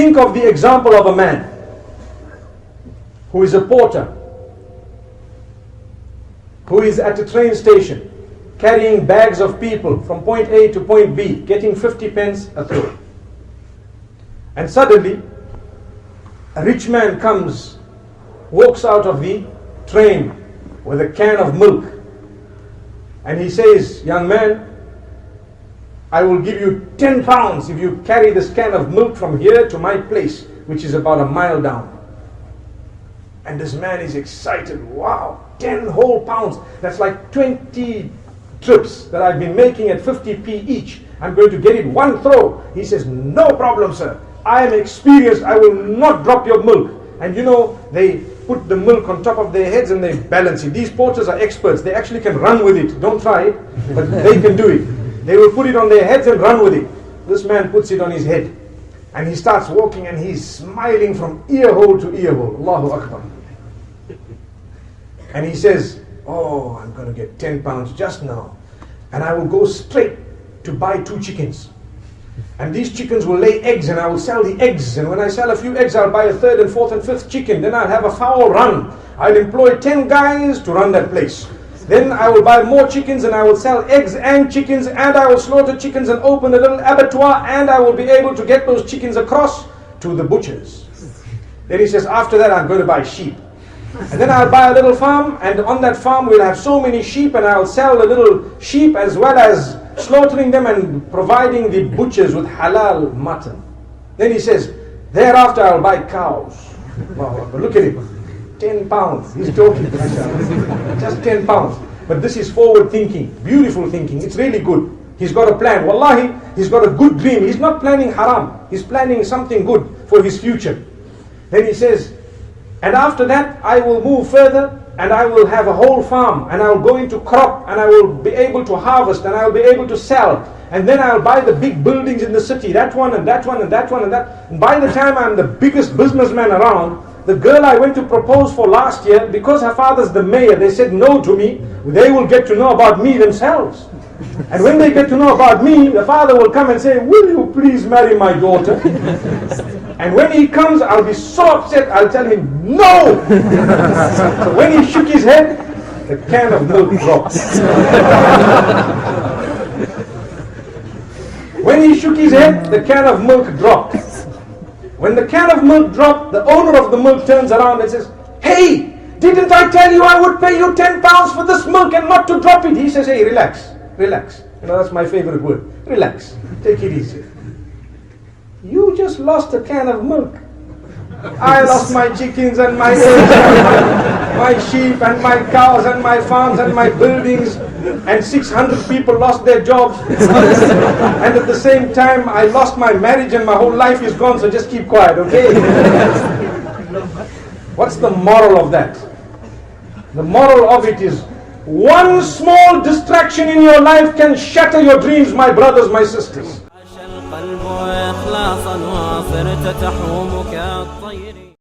think of the example of a man who is a porter, who is at a train station, carrying bags of people from point A to point B, getting 50 pence a throw. And suddenly, a rich man comes, walks out of the train with a can of milk, and he says, young man, I will give you 10 pounds if you carry this can of milk from here to my place, which is about a mile down. And this man is excited. Wow, 10 whole pounds. That's like 20 trips that I've been making at 50p each. I'm going to get it one throw. He says, no problem, sir. I am experienced. I will not drop your milk. And you know, they put the milk on top of their heads and they balance it. These porters are experts. They actually can run with it. Don't try it, but they can do it. They will put it on their heads and run with it. This man puts it on his head. And he starts walking and he's smiling from ear hole to ear hole. Allahu Akbar. And he says, oh, I'm going to get 10 pounds just now. And I will go straight to buy 2 chickens. And these chickens will lay eggs and I will sell the eggs. And when I sell a few eggs, I'll buy a 3rd and 4th and 5th chicken. Then I'll have a fowl run. I'll employ 10 guys to run that place. Then I will buy more chickens and I will sell eggs and chickens, and I will slaughter chickens and open a little abattoir, and I will be able to get those chickens across to the butchers. Then he says, after that I'm going to buy sheep. And then I'll buy a little farm, and on that farm we'll have so many sheep, and I'll sell a little sheep as well as slaughtering them and providing the butchers with halal mutton. Then he says, thereafter I'll buy cows. Wow, look at him. 10 pounds. He's talking. Just 10 pounds. But this is forward thinking, beautiful thinking. It's really good. He's got a plan. Wallahi, he's got a good dream. He's not planning haram. He's planning something good for his future. Then he says, and after that I will move further and I will have a whole farm and I will go into crop and I will be able to harvest and I will be able to sell. And then I'll buy the big buildings in the city, that one and that one and that one and that. And by the time I'm the biggest businessman around, the girl I went to propose for last year, because her father's the mayor, they said no to me. They will get to know about me themselves. And when they get to know about me, the father will come and say, will you please marry my daughter? And when he comes, I'll be so upset, I'll tell him, no! So when he shook his head, the can of milk dropped. When he shook his head, the can of milk dropped. When the can of milk dropped, the owner of the milk turns around and says, hey, didn't I tell you I would pay you 10 pounds for this milk and not to drop it? He says, hey, relax, relax. You know, that's my favorite word. Relax, take it easy. You just lost a can of milk. I lost my chickens and my eggs, and my sheep and my cows and my farms and my buildings, and 600 people lost their jobs. And at the same time, I lost my marriage and my whole life is gone, so just keep quiet, okay? What's the moral of that? The moral of it is, one small distraction in your life can shatter your dreams, my brothers, my sisters.